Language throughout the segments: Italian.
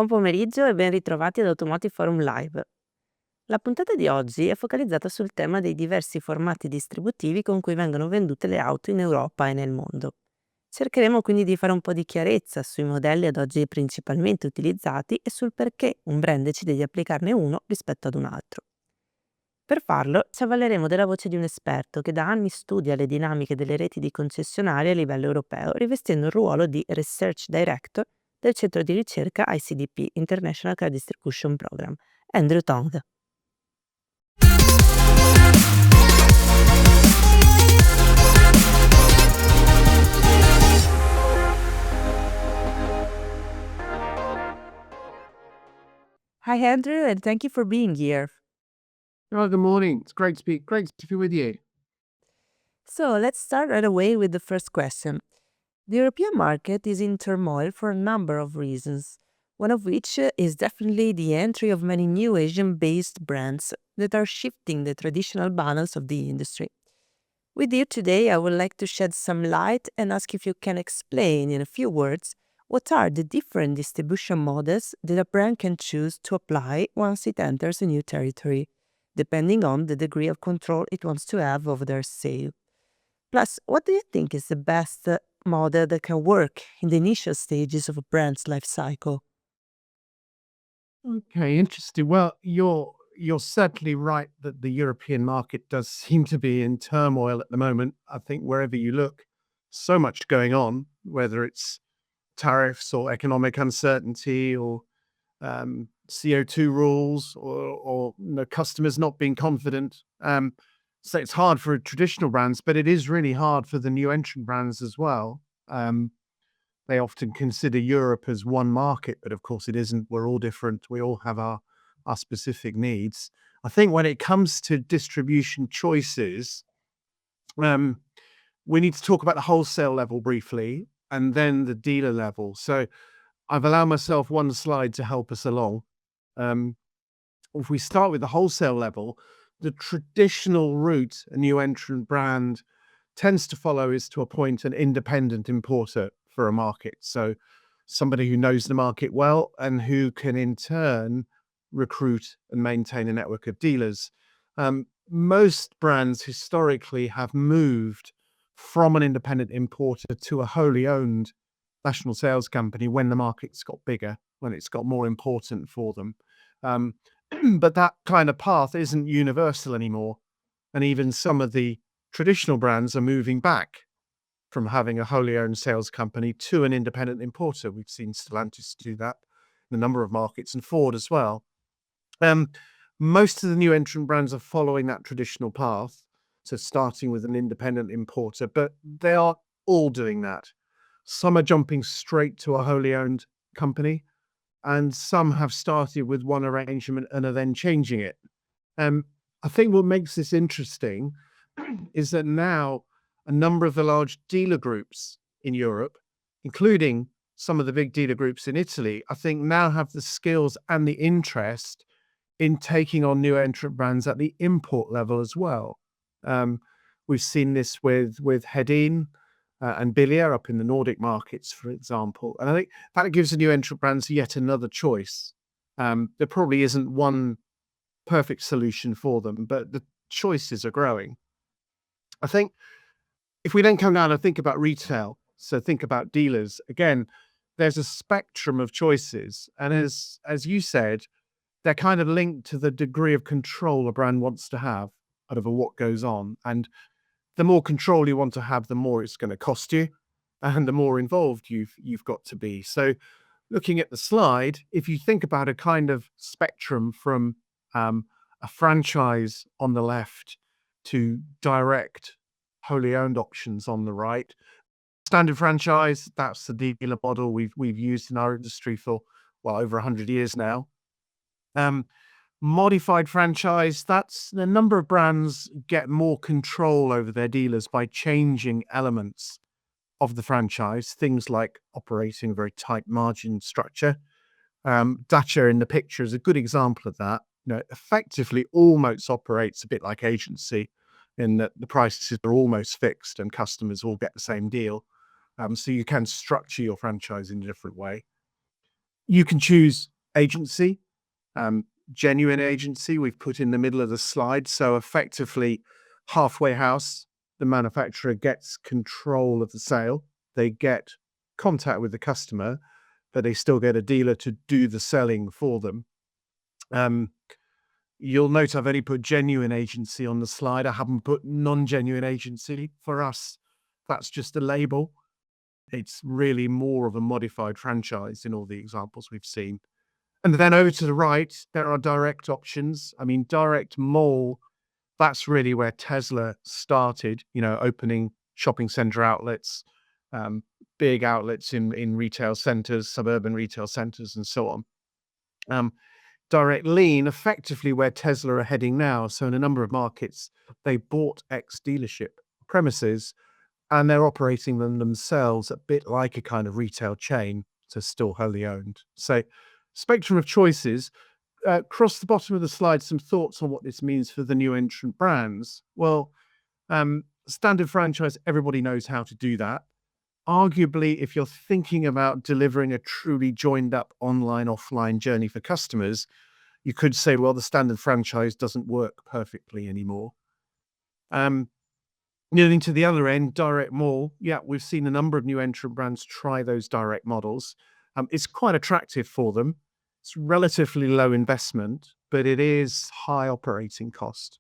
Buon pomeriggio e ben ritrovati ad Automotive Forum Live. La puntata di oggi è focalizzata sul tema dei diversi formati distributivi con cui vengono vendute le auto in Europa e nel mondo. Cercheremo quindi di fare un po' di chiarezza sui modelli ad oggi principalmente utilizzati e sul perché un brand decide di applicarne uno rispetto ad un altro. Per farlo ci avvaleremo della voce di un esperto che da anni studia le dinamiche delle reti di concessionari a livello europeo, rivestendo il ruolo di Research Director del centro di ricerca ICDP, International Car Distribution Program, Andrew Tong. Hi Andrew, and thank you for being here. Oh, good morning. It's great to be with you. So let's start right away with the first question. The European market is in turmoil for a number of reasons, one of which is definitely the entry of many new Asian based brands that are shifting the traditional balance of the industry. With you today, I would like to shed some light and ask if you can explain in a few words what are the different distribution models that a brand can choose to apply once it enters a new territory, depending on the degree of control it wants to have over their sale. Plus, what do you think is the best model that can work in the initial stages of a brand's life cycle? Okay, interesting. Well, you're certainly right that the European market does seem to be in turmoil at the moment. I think wherever you look, so much going on, whether it's tariffs or economic uncertainty or CO2 rules or customers not being confident. So it's hard for traditional brands, but it is really hard for the new entrant brands as well. They often consider Europe as one market, but of course it isn't. We're all different. We all have our specific needs. I think when it comes to distribution choices, um, we need to talk about the wholesale level briefly and then the dealer level. So I've allowed myself one slide to help us along. Um, if we start with the wholesale level, the traditional route a new entrant brand tends to follow is to appoint an independent importer for a market. So somebody who knows the market well and who can in turn recruit and maintain a network of dealers. Most brands historically have moved from an independent importer to a wholly owned national sales company when the market's got bigger, when it's got more important for them. Um, but that kind of path isn't universal anymore. And even some of the traditional brands are moving back from having a wholly owned sales company to an independent importer. We've seen Stellantis do that in a number of markets and Ford as well. Most of the new entrant brands are following that traditional path, so starting with an independent importer, but they are all doing that. Some are jumping straight to a wholly owned company, and some have started with one arrangement and are then changing it. I think what makes this interesting is that now a number of the large dealer groups in Europe, including some of the big dealer groups in Italy, I think now have the skills and the interest in taking on new entrant brands at the import level as well. We've seen this with Hedin and Bilia up in the Nordic markets, for example. And I think that gives the new entrant brands yet another choice. There probably isn't one perfect solution for them, but the choices are growing. I think if we then come down and think about retail, so think about dealers, again, there's a spectrum of choices. And as you said, they're kind of linked to the degree of control a brand wants to have over what goes on. And the more control you want to have, the more it's going to cost you and the more involved you've got to be. So looking at the slide, if you think about a kind of spectrum from a franchise on the left to direct wholly owned options on the right, standard franchise, that's the dealer model we've used in our industry for over 100 years now. Modified franchise, that's the number of brands get more control over their dealers by changing elements of the franchise, things like operating a very tight margin structure. Dacia in the picture is a good example of that. Effectively almost operates a bit like agency in that the prices are almost fixed and customers all get the same deal. So you can structure your franchise in a different way. You can choose agency, genuine agency, we've put in the middle of the slide. So effectively, halfway house, the manufacturer gets control of the sale. They get contact with the customer, but they still get a dealer to do the selling for them. You'll note I've only put genuine agency on the slide. I haven't put non-genuine agency. For us, that's just a label. It's really more of a modified franchise in all the examples we've seen. And then over to the right, there are direct options. I mean, direct mall, that's really where Tesla started, opening shopping center outlets, big outlets in retail centers, suburban retail centers, and so on. Direct lean, effectively where Tesla are heading now. So in a number of markets, they bought ex-dealership premises and they're operating them themselves, a bit like a kind of retail chain, so still wholly owned. So spectrum of choices. Across the bottom of the slide, some thoughts on what this means for the new entrant brands. Well, standard franchise, everybody knows how to do that. Arguably, if you're thinking about delivering a truly joined up online, offline journey for customers, you could say, well, the standard franchise doesn't work perfectly anymore. Moving to the other end, direct mall. Yeah, we've seen a number of new entrant brands try those direct models. It's quite attractive for them. It's relatively low investment, but it is high operating cost.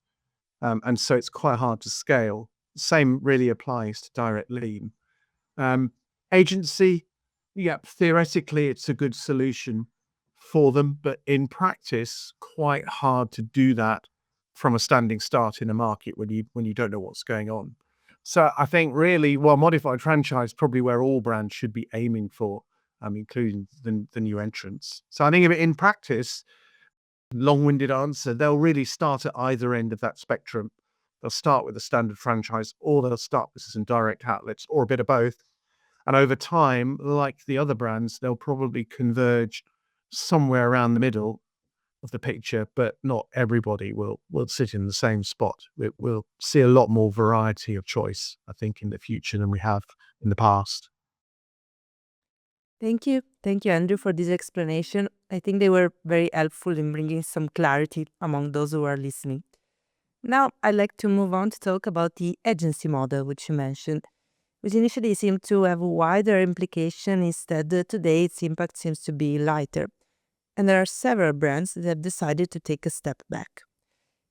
And so it's quite hard to scale. Same really applies to direct lean. Agency, yeah, theoretically, it's a good solution for them, but in practice, quite hard to do that from a standing start in a market when you don't know what's going on. So I think really, modified franchise probably where all brands should be aiming for, including the new entrants. So I think of it in practice, long-winded answer, they'll really start at either end of that spectrum. They'll start with a standard franchise, or they'll start with some direct outlets, or a bit of both. And over time, like the other brands, they'll probably converge somewhere around the middle of the picture, but not everybody will sit in the same spot. We'll see a lot more variety of choice, I think, in the future than we have in the past. Thank you. Thank you, Andrew, for this explanation. I think they were very helpful in bringing some clarity among those who are listening. Now, I'd like to move on to talk about the agency model, which you mentioned, which initially seemed to have a wider implication. Instead, today its impact seems to be lighter. And there are several brands that have decided to take a step back.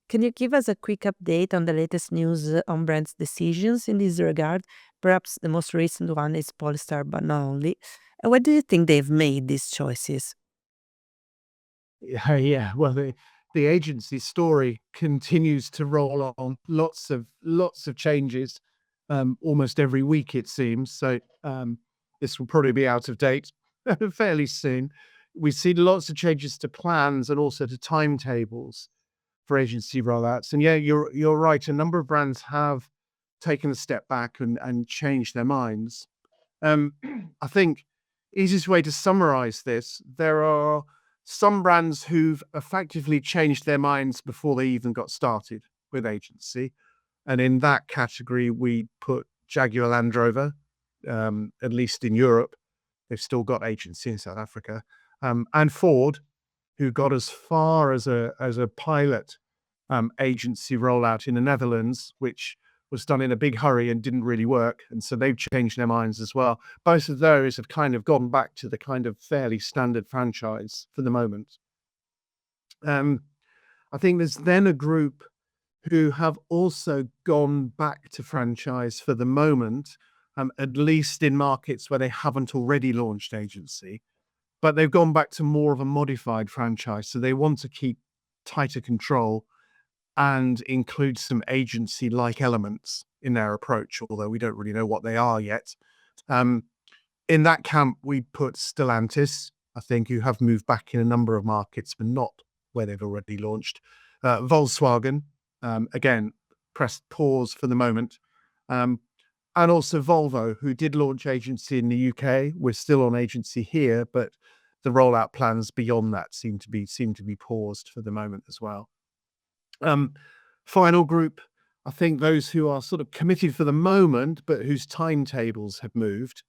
Can you give us a quick update on the latest news on brands' decisions in this regard? Perhaps the most recent one is Polestar, but not only. And why do you think they've made these choices? Yeah. Well, the agency story continues to roll on. Lots of changes, almost every week it seems. So this will probably be out of date fairly soon. We've seen lots of changes to plans and also to timetables for agency rollouts. And yeah, you're right. A number of brands have taken a step back and changed their minds. I think easiest way to summarize this, there are some brands who've effectively changed their minds before they even got started with agency. And in that category, we put Jaguar Land Rover, at least in Europe. They've still got agency in South Africa. And Ford, who got as far as a pilot agency rollout in the Netherlands, which was done in a big hurry and didn't really work. And so they've changed their minds as well. Both of those have kind of gone back to the kind of fairly standard franchise for the moment. I think there's then a group who have also gone back to franchise for the moment, at least in markets where they haven't already launched agency, but they've gone back to more of a modified franchise. So they want to keep tighter control and include some agency-like elements in their approach, although we don't really know what they are yet. In that camp, we put Stellantis, I think, who have moved back in a number of markets, but not where they've already launched. Volkswagen, again, pressed pause for the moment. And also Volvo, who did launch agency in the UK. We're still on agency here, but the rollout plans beyond that seem to be paused for the moment as well. Final group, I think those who are sort of committed for the moment, but whose timetables have moved.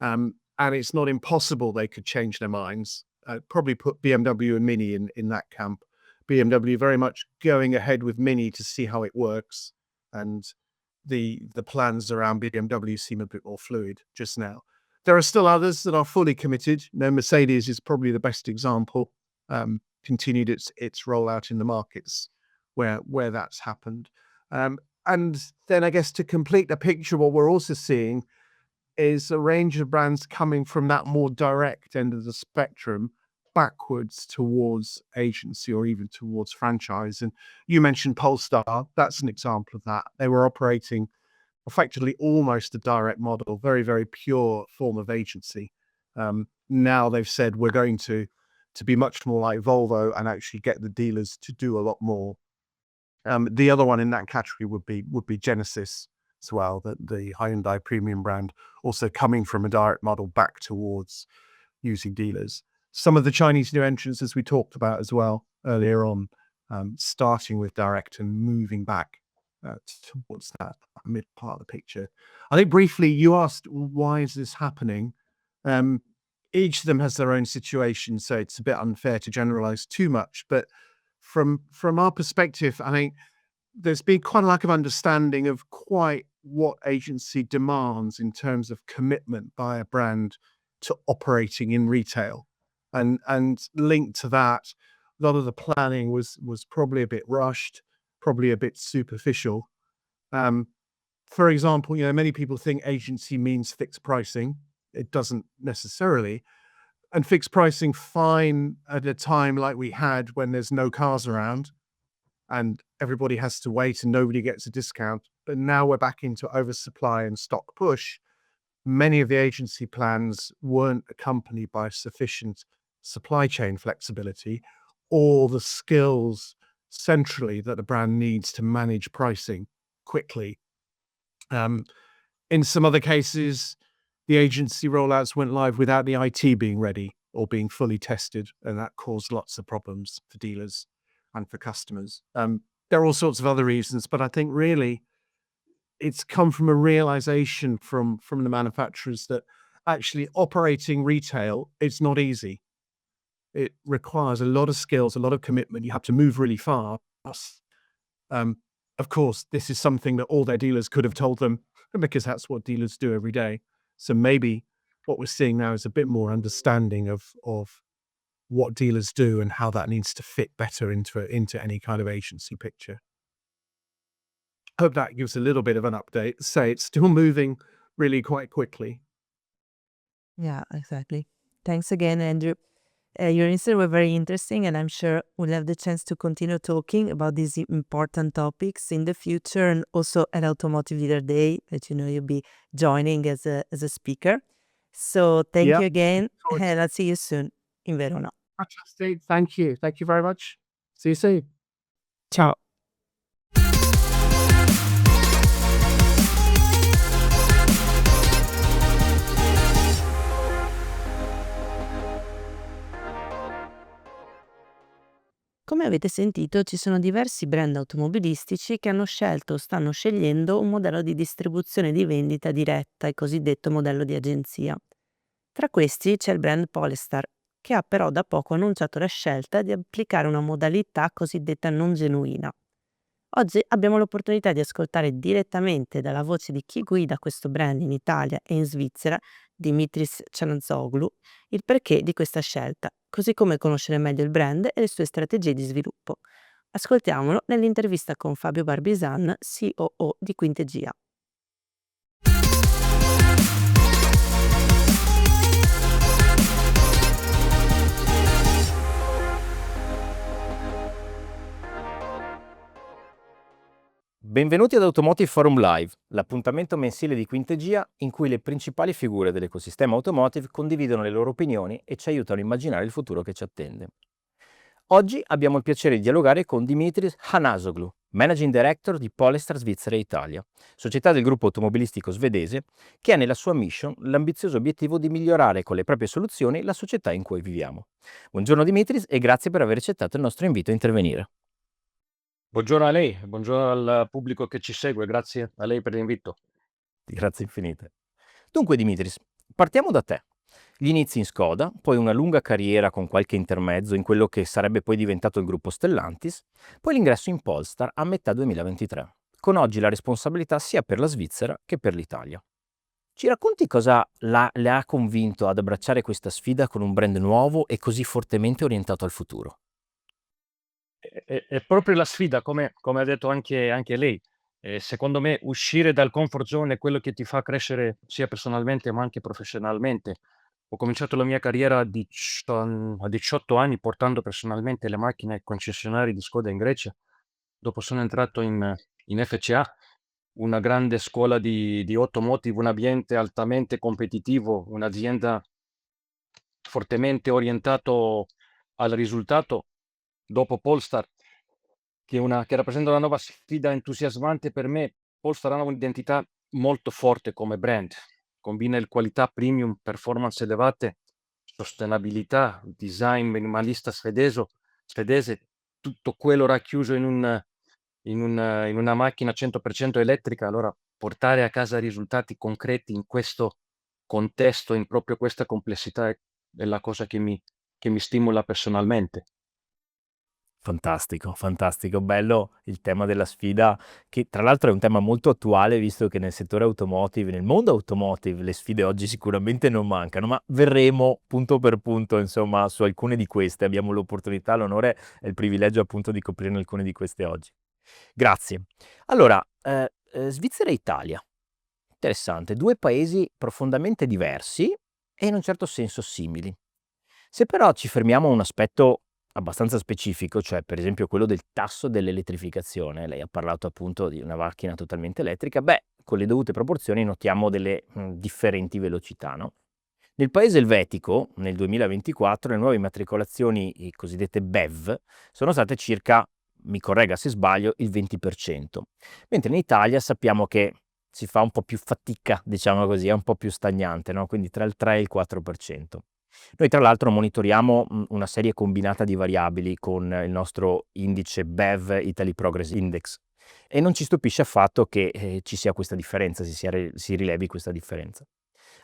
And it's not impossible they could change their minds. probably put BMW and Mini in that camp. BMW very much going ahead with Mini to see how it works, and the plans around BMW seem a bit more fluid just now. There are still others that are fully committed. Mercedes is probably the best example. Continued its rollout in the markets where that's happened. And then I guess to complete the picture, what we're also seeing is a range of brands coming from that more direct end of the spectrum backwards towards agency or even towards franchise. And you mentioned Polestar. That's an example of that. They were operating effectively almost a direct model, very, very pure form of agency. Now they've said we're going to be much more like Volvo and actually get the dealers to do a lot more. The other one in that category would be Genesis as well, the Hyundai premium brand, also coming from a direct model back towards using dealers. Some of the Chinese new entrants, as we talked about as well earlier on, starting with direct and moving back towards that mid part of the picture. I think briefly you asked, why is this happening? Each of them has their own situation, so it's a bit unfair to generalize too much. But from our perspective, I think there's been quite a lack of understanding of quite what agency demands in terms of commitment by a brand to operating in retail. And linked to that, a lot of the planning was probably a bit rushed, probably a bit superficial. For example, many people think agency means fixed pricing. It doesn't necessarily. And fixed pricing fine at a time like we had when there's no cars around and everybody has to wait and nobody gets a discount. But now we're back into oversupply and stock push. Many of the agency plans weren't accompanied by sufficient supply chain flexibility or the skills centrally that a brand needs to manage pricing quickly. In some other cases, the agency rollouts went live without the IT being ready or being fully tested, and that caused lots of problems for dealers and for customers. There are all sorts of other reasons, but I think really it's come from a realization from the manufacturers that actually operating retail is not easy. It requires a lot of skills, a lot of commitment. You have to move really fast. Of course, this is something that all their dealers could have told them because that's what dealers do every day. So maybe what we're seeing now is a bit more understanding of what dealers do and how that needs to fit better into any kind of agency picture. Hope that gives a little bit of an update. Say it's still moving really quite quickly. Yeah, exactly. Thanks again, Andrew. Your insights were very interesting, and I'm sure we'll have the chance to continue talking about these important topics in the future, and also at Automotive Leader Day that you'll be joining as a speaker. So thank Yeah, you again, of course. and I'll see you soon in Verona. Fantastic. Thank you. Thank you very much. See you soon. Ciao. Come avete sentito, ci sono diversi brand automobilistici che hanno scelto o stanno scegliendo un modello di distribuzione di vendita diretta, il cosiddetto modello di agenzia. Tra questi c'è il brand Polestar, che ha però da poco annunciato la scelta di applicare una modalità cosiddetta non genuina. Oggi abbiamo l'opportunità di ascoltare direttamente dalla voce di chi guida questo brand in Italia e in Svizzera, Dimitris Chanazoglou, il perché di questa scelta, così come conoscere meglio il brand e le sue strategie di sviluppo. Ascoltiamolo nell'intervista con Fabio Barbisan, COO di Quintegia. Benvenuti ad Automotive Forum Live, l'appuntamento mensile di Quintegia in cui le principali figure dell'ecosistema automotive condividono le loro opinioni e ci aiutano a immaginare il futuro che ci attende. Oggi abbiamo il piacere di dialogare con Dimitris Chanazoglou, Managing Director di Polestar Svizzera e Italia, società del gruppo automobilistico svedese che ha nella sua mission l'ambizioso obiettivo di migliorare con le proprie soluzioni la società in cui viviamo. Buongiorno Dimitris e grazie per aver accettato il nostro invito a intervenire. Buongiorno a lei, buongiorno al pubblico che ci segue, grazie a lei per l'invito. Grazie infinite. Dunque Dimitris, partiamo da te. Gli inizi in Skoda, poi una lunga carriera con qualche intermezzo in quello che sarebbe poi diventato il gruppo Stellantis, poi l'ingresso in Polestar a metà 2023, con oggi la responsabilità sia per la Svizzera che per l'Italia. Ci racconti cosa le ha convinto ad abbracciare questa sfida con un brand nuovo e così fortemente orientato al futuro? È proprio la sfida, come ha detto anche lei. Secondo me uscire dal comfort zone è quello che ti fa crescere sia personalmente ma anche professionalmente. Ho cominciato la mia carriera a 18 anni portando personalmente le macchine ai concessionari di Skoda in Grecia. Dopo sono entrato in FCA, una grande scuola di automotive, un ambiente altamente competitivo, un'azienda fortemente orientato al risultato. Dopo Polestar, che rappresenta una nuova sfida entusiasmante per me. Polestar ha un'identità molto forte come brand, combina il qualità premium, performance elevate, sostenabilità, design minimalista svedese, tutto quello racchiuso in una macchina 100% elettrica. Allora, portare a casa risultati concreti in questo contesto, in proprio questa complessità, è la cosa che mi stimola personalmente. Fantastico, fantastico, bello il tema della sfida, che tra l'altro è un tema molto attuale, visto che nel settore automotive, nel mondo automotive, le sfide oggi sicuramente non mancano, ma verremo punto per punto, insomma, su alcune di queste. Abbiamo l'opportunità, l'onore e il privilegio appunto di coprirne alcune di queste oggi. Grazie. Allora, Svizzera e Italia. Interessante, due paesi profondamente diversi e in un certo senso simili. Se però ci fermiamo a un aspetto abbastanza specifico, cioè per esempio quello del tasso dell'elettrificazione, lei ha parlato appunto di una macchina totalmente elettrica, beh, con le dovute proporzioni notiamo delle differenti velocità, no? Nel paese elvetico, nel 2024, le nuove immatricolazioni, i cosiddette BEV, sono state circa, mi corregga se sbaglio, il 20%, mentre in Italia sappiamo che si fa un po' più fatica, diciamo così, è un po' più stagnante, no? Quindi tra il 3 e il 4%. Noi tra l'altro monitoriamo una serie combinata di variabili con il nostro indice BEV Italy Progress Index e non ci stupisce affatto che ci sia questa differenza, si rilevi questa differenza.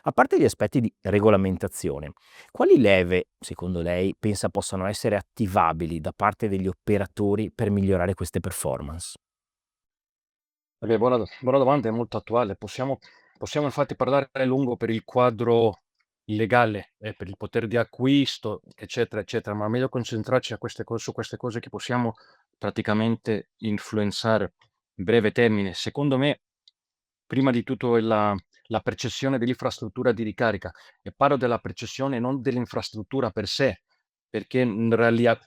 A parte gli aspetti di regolamentazione, quali leve, secondo lei, pensa possano essere attivabili da parte degli operatori per migliorare queste performance? Buona domanda, è molto attuale. Possiamo infatti parlare a lungo per il quadro legale, per il potere di acquisto, eccetera, eccetera, ma meglio concentrarci su queste cose che possiamo praticamente influenzare in breve termine. Secondo me, prima di tutto è la percezione dell'infrastruttura di ricarica, e parlo della percezione, non dell'infrastruttura per sé, perché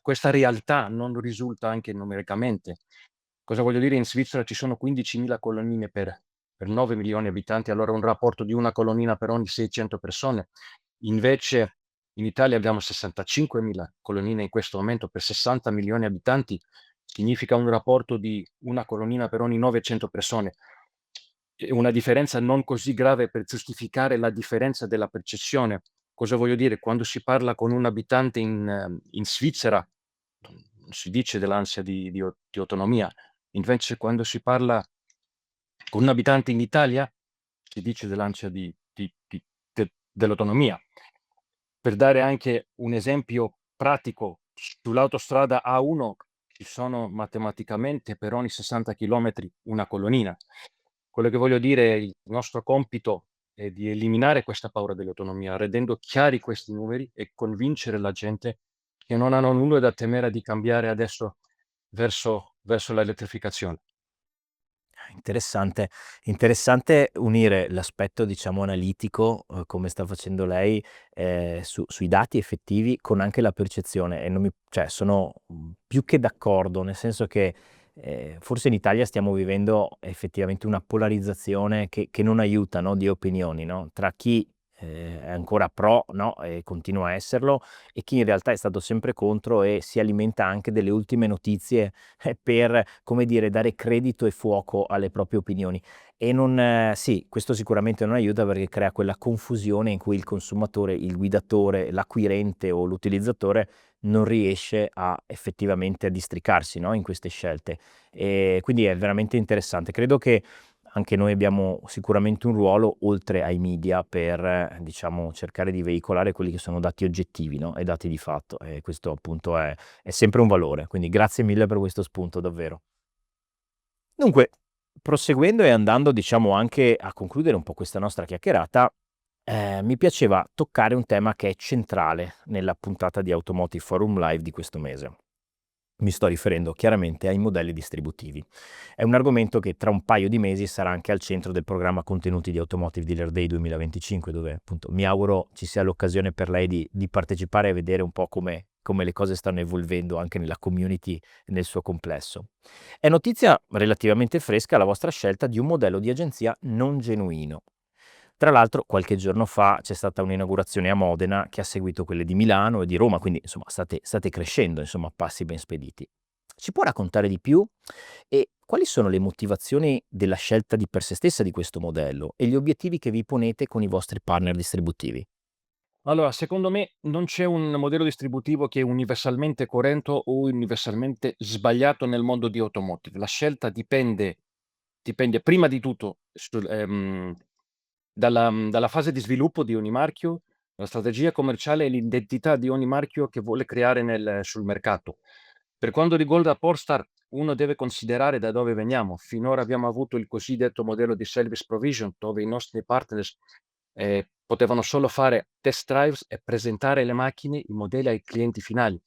questa realtà non risulta anche numericamente. Cosa voglio dire? In Svizzera ci sono 15.000 colonnine per 9 milioni di abitanti, allora un rapporto di una colonnina per ogni 600 persone. Invece in Italia abbiamo 65.000 colonnine in questo momento per 60 milioni di abitanti, significa un rapporto di una colonnina per ogni 900 persone. È una differenza non così grave per giustificare la differenza della percezione. Cosa voglio dire? Quando si parla con un abitante in Svizzera, non si dice dell'ansia di autonomia. Invece quando si parla con un abitante in Italia, si dice dell'ansia dell'autonomia. Per dare anche un esempio pratico, sull'autostrada A1 ci sono matematicamente per ogni 60 chilometri una colonnina. Quello che voglio dire, il nostro compito è di eliminare questa paura dell'autonomia, rendendo chiari questi numeri e convincere la gente che non hanno nulla da temere di cambiare adesso verso l'elettrificazione. Interessante, interessante unire l'aspetto, diciamo, analitico, come sta facendo lei, sui dati effettivi con anche la percezione e non mi cioè sono, più che d'accordo, nel senso che, forse in Italia stiamo vivendo effettivamente una polarizzazione che non aiuta, no, di opinioni, no, tra chi, è ancora pro, no, e continua a esserlo, e chi in realtà è stato sempre contro e si alimenta anche delle ultime notizie per, come dire, dare credito e fuoco alle proprie opinioni. E non, sì, questo sicuramente non aiuta perché crea quella confusione in cui il consumatore, il guidatore, l'acquirente o l'utilizzatore non riesce a effettivamente a districarsi, no, in queste scelte. E quindi è veramente interessante. Credo che anche noi abbiamo sicuramente un ruolo oltre ai media per diciamo cercare di veicolare quelli che sono dati oggettivi, no? E dati di fatto, e questo appunto è sempre un valore, quindi grazie mille per questo spunto davvero. Dunque, proseguendo e andando diciamo anche a concludere un po' questa nostra chiacchierata, mi piaceva toccare un tema che è centrale nella puntata di Automotive Forum Live di questo mese. Mi sto riferendo chiaramente ai modelli distributivi. È un argomento che tra un paio di mesi sarà anche al centro del programma contenuti di Automotive Dealer Day 2025, dove appunto mi auguro ci sia l'occasione per lei di partecipare e vedere un po' come le cose stanno evolvendo anche nella community nel suo complesso. È notizia relativamente fresca la vostra scelta di un modello di agenzia non genuino. Tra l'altro qualche giorno fa c'è stata un'inaugurazione a Modena che ha seguito quelle di Milano e di Roma, quindi insomma state crescendo, insomma, a passi ben spediti. Ci può raccontare di più? E quali sono le motivazioni della scelta di per sé stessa di questo modello e gli obiettivi che vi ponete con i vostri partner distributivi? Allora, secondo me non c'è un modello distributivo che è universalmente corretto o universalmente sbagliato nel mondo di automotive. La scelta dipende prima di tutto dalla fase di sviluppo di ogni marchio, la strategia commerciale e l'identità di ogni marchio che vuole creare sul mercato. Per quanto riguarda Polestar, uno deve considerare da dove veniamo. Finora abbiamo avuto il cosiddetto modello di service provision, dove i nostri partners potevano solo fare test drives e presentare le macchine, i modelli ai clienti finali.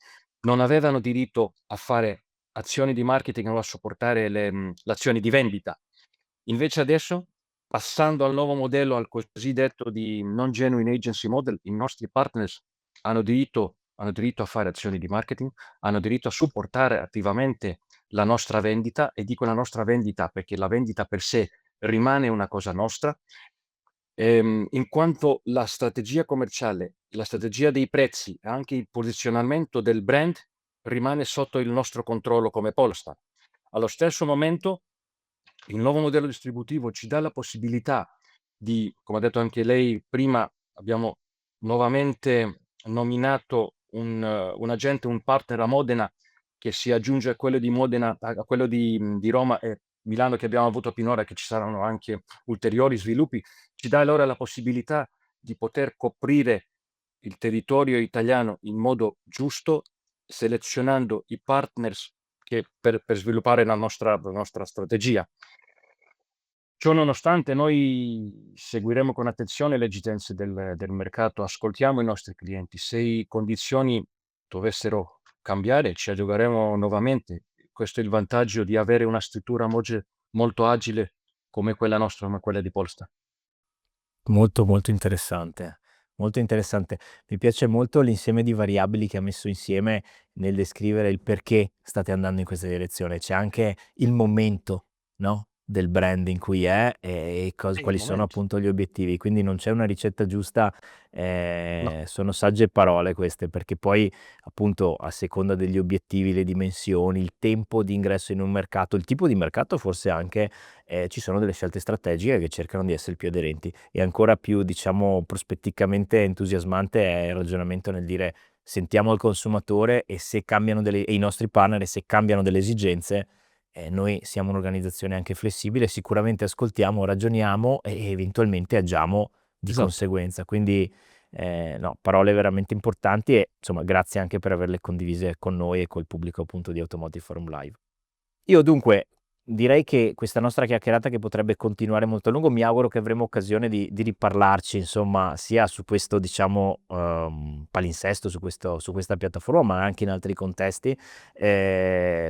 Non avevano diritto a fare azioni di marketing o a supportare l'azione di vendita. Invece adesso, passando al nuovo modello, al cosiddetto di non genuine agency model, i nostri partners hanno diritto a fare azioni di marketing, hanno diritto a supportare attivamente la nostra vendita, e dico la nostra vendita perché la vendita per sé rimane una cosa nostra, in quanto la strategia commerciale, la strategia dei prezzi e anche il posizionamento del brand rimane sotto il nostro controllo come Polestar. Allo stesso momento, il nuovo modello distributivo ci dà la possibilità di, come ha detto anche lei prima, abbiamo nuovamente nominato un agente, un partner a Modena, che si aggiunge a quello di Modena, a quello di Roma e Milano che abbiamo avuto finora, che ci saranno anche ulteriori sviluppi. Ci dà allora la possibilità di poter coprire il territorio italiano in modo giusto, selezionando i partners per sviluppare la nostra strategia. Ciò nonostante, noi seguiremo con attenzione le esigenze del mercato, ascoltiamo i nostri clienti. Se i condizioni dovessero cambiare, ci adegueremo nuovamente. Questo è il vantaggio di avere una struttura molto agile come quella nostra, come quella di Polestar. Molto, molto interessante, molto interessante. Mi piace molto l'insieme di variabili che ha messo insieme nel descrivere il perché state andando in questa direzione. C'è anche il momento, no, del brand in cui è e È il quali sono momento. appunto gli obiettivi. Quindi non c'è una ricetta giusta, No. sono sagge parole queste, perché poi appunto a seconda degli obiettivi, le dimensioni, il tempo di ingresso in un mercato, il tipo di mercato forse anche, ci sono delle scelte strategiche che cercano di essere più aderenti. E ancora più, diciamo, prospetticamente entusiasmante è il ragionamento nel dire sentiamo il consumatore e se cambiano e i nostri partner, e se cambiano delle esigenze, noi siamo un'organizzazione anche flessibile, sicuramente ascoltiamo, ragioniamo e eventualmente agiamo di Esatto. conseguenza. Quindi no, parole veramente importanti e insomma grazie anche per averle condivise con noi e col pubblico appunto di Automotive Forum Live. Io dunque direi che questa nostra chiacchierata, che potrebbe continuare molto a lungo, mi auguro che avremo occasione di riparlarci, insomma, sia su questo, diciamo, palinsesto, su questa piattaforma, ma anche in altri contesti,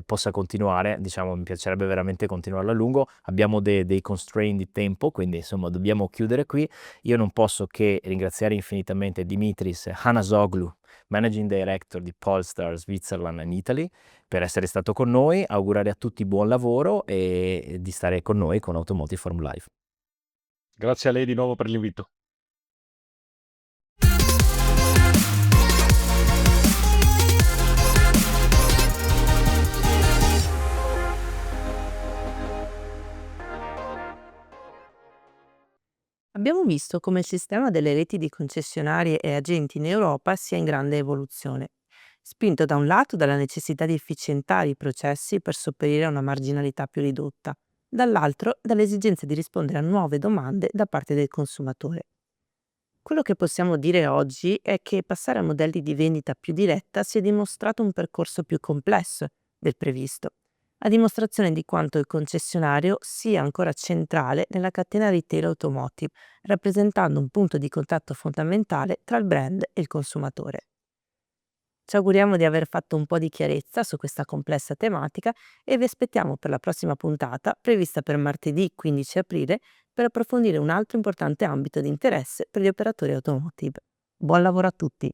possa continuare. Diciamo, mi piacerebbe veramente continuarlo a lungo. Abbiamo dei constraint di tempo, quindi insomma dobbiamo chiudere qui. Io non posso che ringraziare infinitamente Dimitris Chanazoglou, Managing Director di Polestar Switzerland and Italy, per essere stato con noi, augurare a tutti buon lavoro e di stare con noi con Automotive Forum Live. Grazie a lei di nuovo per l'invito. Abbiamo visto come il sistema delle reti di concessionari e agenti in Europa sia in grande evoluzione, spinto da un lato dalla necessità di efficientare i processi per sopperire a una marginalità più ridotta, dall'altro dall'esigenza di rispondere a nuove domande da parte del consumatore. Quello che possiamo dire oggi è che passare a modelli di vendita più diretta si è dimostrato un percorso più complesso del previsto, a dimostrazione di quanto il concessionario sia ancora centrale nella catena retail automotive, rappresentando un punto di contatto fondamentale tra il brand e il consumatore. Ci auguriamo di aver fatto un po' di chiarezza su questa complessa tematica e vi aspettiamo per la prossima puntata, prevista per martedì 15 aprile, per approfondire un altro importante ambito di interesse per gli operatori automotive. Buon lavoro a tutti!